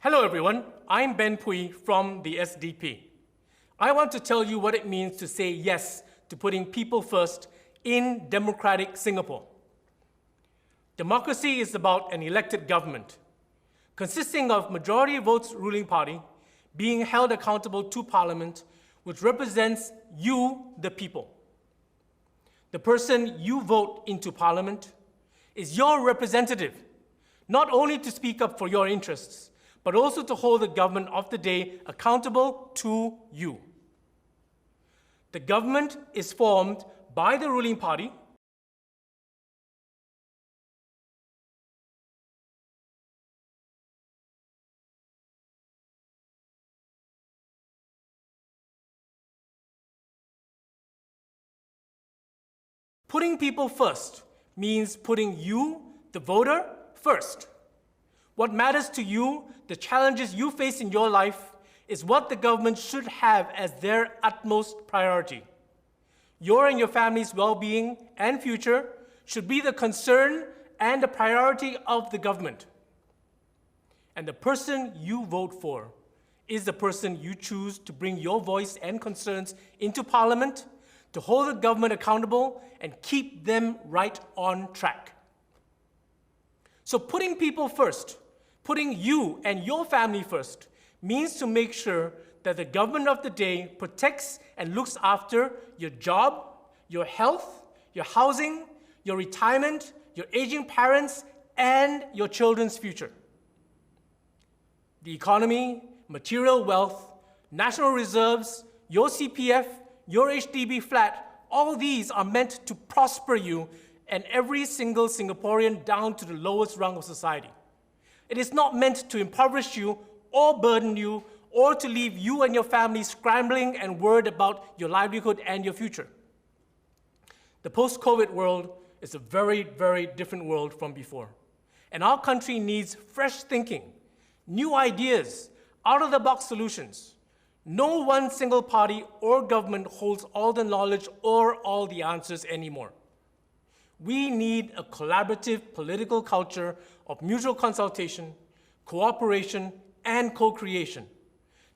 Hello everyone, I'm Pwee from the SDP. I want to tell you what it means to say yes to putting people first in democratic Singapore. Democracy is about an elected government, consisting of majority votes ruling party, being held accountable to Parliament, which represents you, the people. The person you vote into Parliament is your representative, not only to speak up for your interests, but also to hold the government of the day accountable to you. The government is formed by the ruling party, Putting people first means putting you, the voter, first. What matters to you, the challenges you face in your life, is what the government should have as their utmost priority. Your and your family's well-being and future should be the concern and the priority of the government. And the person you vote for is the person you choose to bring your voice and concerns into Parliament, to hold the government accountable and keep them right on track. So putting people first, putting you and your family first, means to make sure that the government of the day protects and looks after your job, your health, your housing, your retirement, your aging parents, and your children's future. The economy, material wealth, national reserves, your CPF, your HDB flat, all these are meant to prosper you and every single Singaporean down to the lowest rung of society. It is not meant to impoverish you or burden you or to leave you and your family scrambling and worried about your livelihood and your future. The post-COVID world is a very, very different world from before. And our country needs fresh thinking, new ideas, out-of-the-box solutions. No one single party or government holds all the knowledge or all the answers anymore. We need a collaborative political culture of mutual consultation, cooperation, and co-creation,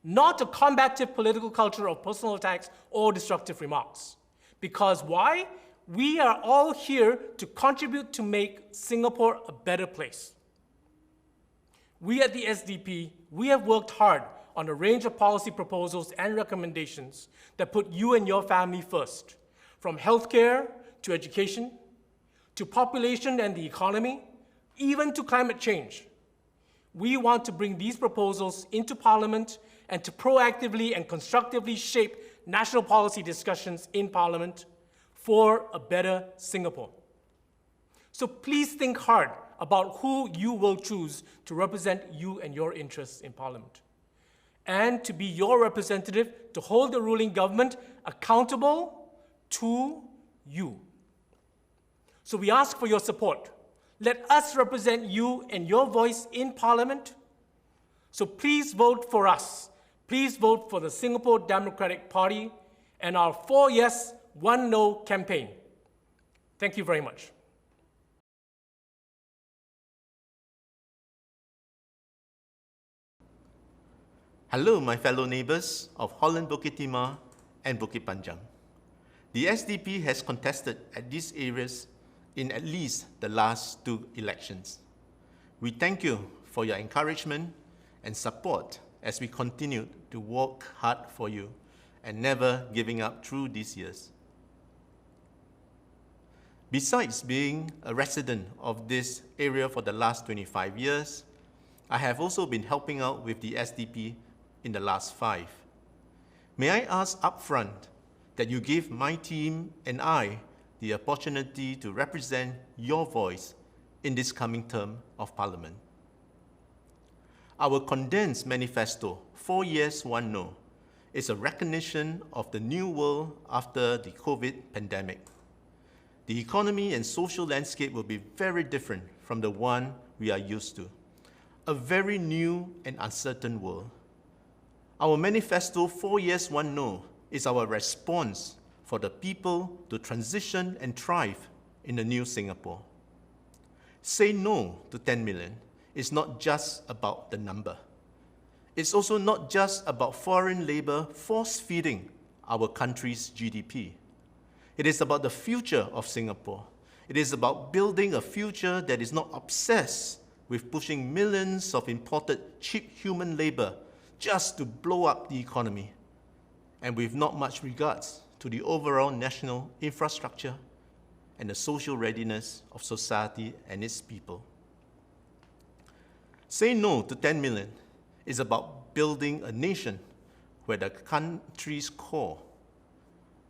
not a combative political culture of personal attacks or destructive remarks. Because why? We are all here to contribute to make Singapore a better place. We at the SDP, we have worked hard on a range of policy proposals and recommendations that put you and your family first, from healthcare to education, to population and the economy, even to climate change. We want to bring these proposals into Parliament and to proactively and constructively shape national policy discussions in Parliament for a better Singapore. So please think hard about who you will choose to represent you and your interests in Parliament, and to be your representative to hold the ruling government accountable to you. So we ask for your support. Let us represent you and your voice in Parliament. So please vote for us. Please vote for the Singapore Democratic Party and our 4 Yes, 1 No campaign. Thank you very much. Hello, my fellow neighbours of Holland-Bukit, Timah and Bukit Panjang. The SDP has contested at these areas in at least the last 2 elections. We thank you for your encouragement and support as we continue to work hard for you and never giving up through these years. Besides being a resident of this area for the last 25 years, I have also been helping out with the SDP in the last 5. May I ask upfront that you give my team and I the opportunity to represent your voice in this coming term of Parliament. Our condensed manifesto, 4 Yes, 1 No, is a recognition of the new world after the COVID pandemic. The economy and social landscape will be very different from the one we are used to. A very new and uncertain world. Our manifesto, 4 Yes, 1 No, is our response for the people to transition and thrive in the new Singapore. Say no to 10 million is not just about the number. It's also not just about foreign labor force-feeding our country's GDP. It is about the future of Singapore. It is about building a future that is not obsessed with pushing millions of imported cheap human labor just to blow up the economy, and with not much regards to the overall national infrastructure and the social readiness of society and its people. Say no to 10 million is about building a nation where the country's core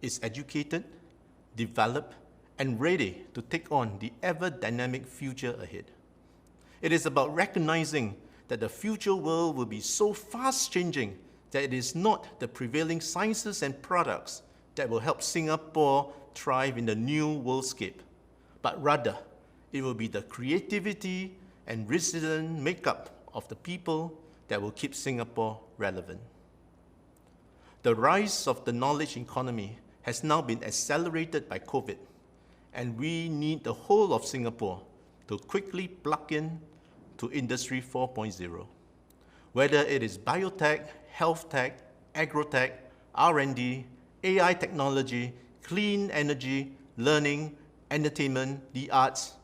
is educated, developed, and ready to take on the ever-dynamic future ahead. It is about recognizing that the future world will be so fast-changing that it is not the prevailing sciences and products that will help Singapore thrive in the new worldscape, but rather it will be the creativity and resilient makeup of the people that will keep Singapore relevant. The rise of the knowledge economy has now been accelerated by COVID, and we need the whole of Singapore to quickly plug in to Industry 4.0. Whether it is biotech, health tech, agrotech, R&D, AI technology, clean energy, learning, entertainment, the arts,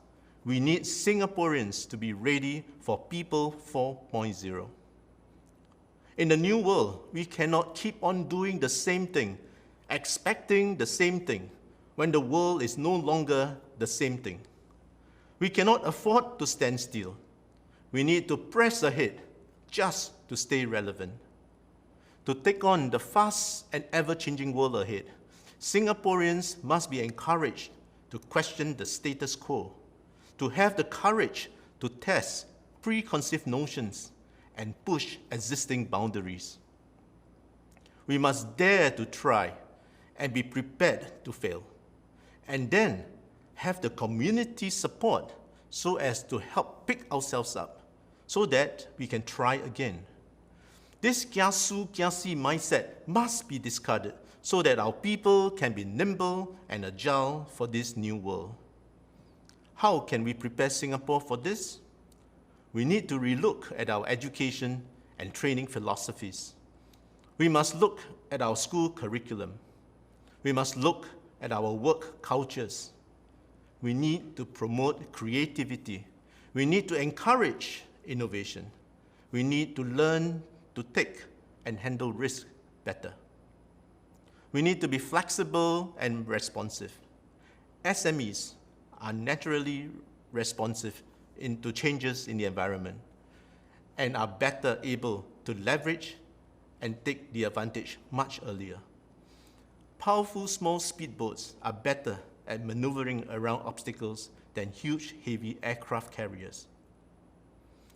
we need Singaporeans to be ready for People 4.0. In the new world, we cannot keep on doing the same thing, expecting the same thing, when the world is no longer the same thing. We cannot afford to stand still. We need to press ahead just to stay relevant. To take on the fast and ever-changing world ahead, Singaporeans must be encouraged to question the status quo, to have the courage to test preconceived notions and push existing boundaries. We must dare to try and be prepared to fail, and then have the community support so as to help pick ourselves up, so that we can try again. This kiasu kiasi mindset must be discarded so that our people can be nimble and agile for this new world. How can we prepare Singapore for this? We need to relook at our education and training philosophies. We must look at our school curriculum. We must look at our work cultures. We need to promote creativity. We need to encourage innovation. We need to learn to take and handle risk better. We need to be flexible and responsive. SMEs are naturally responsive to changes in the environment and are better able to leverage and take the advantage much earlier. Powerful small speedboats are better at maneuvering around obstacles than huge heavy aircraft carriers.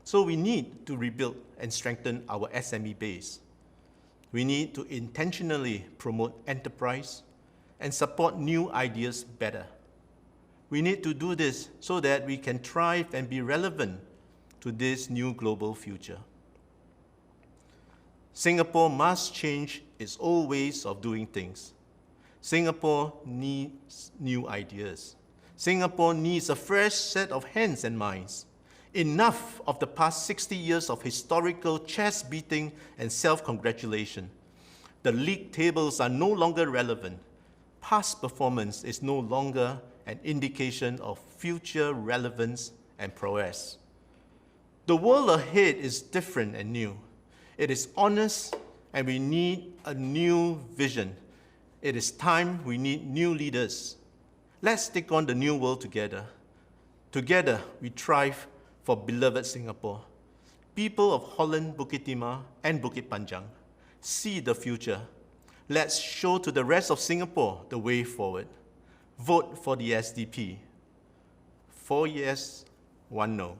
So we need to rebuild and strengthen our SME base. We need to intentionally promote enterprise and support new ideas better. We need to do this so that we can thrive and be relevant to this new global future. Singapore must change its old ways of doing things. Singapore needs new ideas. Singapore needs a fresh set of hands and minds. Enough of the past 60 years of historical chest beating and self-congratulation. The league tables are no longer relevant. Past performance is no longer an indication of future relevance and prowess. The world ahead is different and new. It is honest, and we need a new vision. It is time we need new leaders. Let's take on the new world together. Together, we thrive for beloved Singapore. People of Holland-Bukit and Bukit Panjang, see the future. Let's show to the rest of Singapore the way forward. Vote for the SDP. 4 yes, 1 no.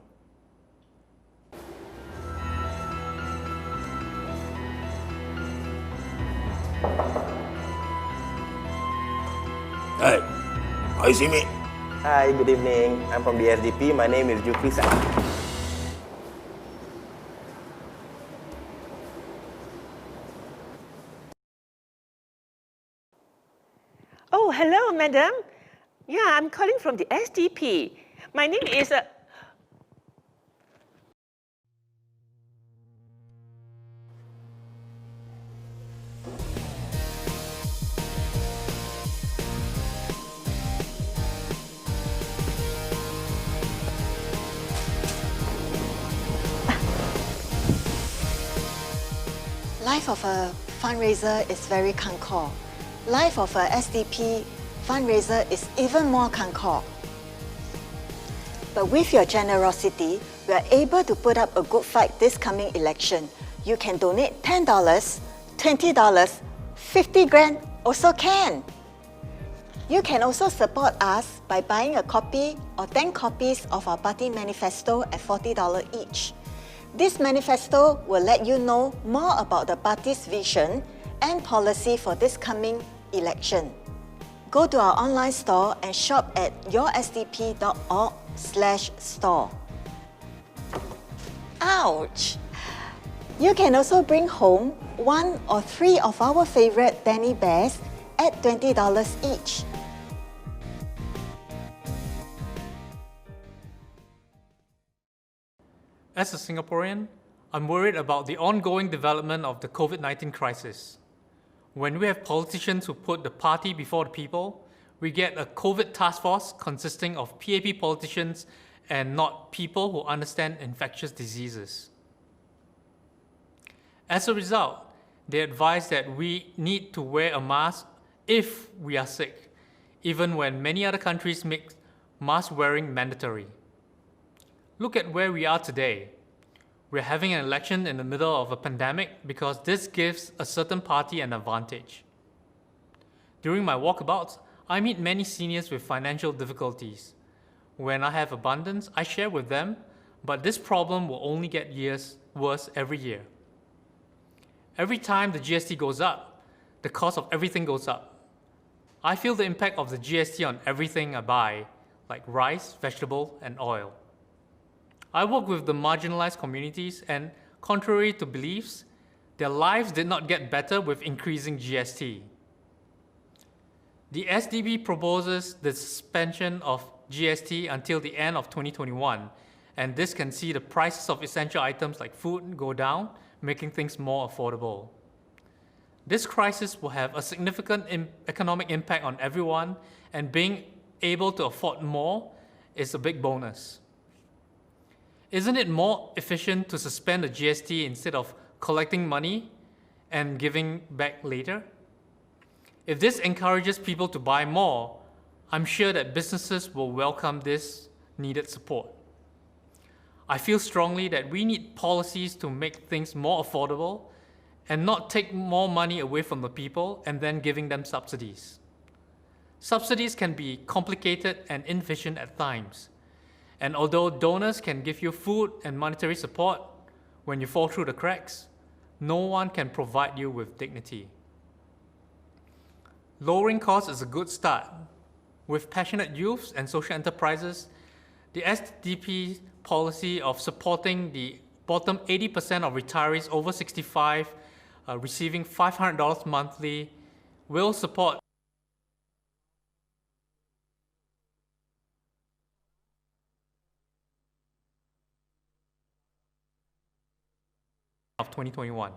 Hey, are you see me? Hi, good evening. I'm from the SDP. My name is Yuhua. Oh, hello, madam. Yeah, I'm calling from the SDP. My name is... Life of a fundraiser is very kanko. Life of a SDP fundraiser is even more kanko. But with your generosity, we are able to put up a good fight this coming election. You can donate $10, $20, 50 grand also can. You can also support us by buying a copy or 10 copies of our party manifesto at $40 each. This manifesto will let you know more about the party's vision and policy for this coming election. Go to our online store and shop at yoursdp.org/store. Ouch! You can also bring home 1 or 3 of our favorite Danny Bears at $20 each. As a Singaporean, I'm worried about the ongoing development of the COVID-19 crisis. When we have politicians who put the party before the people, we get a COVID task force consisting of PAP politicians and not people who understand infectious diseases. As a result, they advise that we need to wear a mask if we are sick, even when many other countries make mask wearing mandatory. Look at where we are today. We're having an election in the middle of a pandemic because this gives a certain party an advantage. During my walkabouts, I meet many seniors with financial difficulties. When I have abundance, I share with them, but this problem will only get worse every year. Every time the GST goes up, the cost of everything goes up. I feel the impact of the GST on everything I buy, like rice, vegetable, and oil. I work with the marginalized communities and, contrary to beliefs, their lives did not get better with increasing GST. The SDP proposes the suspension of GST until the end of 2021, and this can see the prices of essential items like food go down, making things more affordable. This crisis will have a significant economic impact on everyone, and being able to afford more is a big bonus. Isn't it more efficient to suspend the GST instead of collecting money and giving back later? If this encourages people to buy more, I'm sure that businesses will welcome this needed support. I feel strongly that we need policies to make things more affordable and not take more money away from the people and then giving them subsidies. Subsidies can be complicated and inefficient at times. And although donors can give you food and monetary support, when you fall through the cracks, no one can provide you with dignity. Lowering costs is a good start. With passionate youths and social enterprises, the SDP policy of supporting the bottom 80% of retirees over 65 receiving $500 monthly will support of 2021.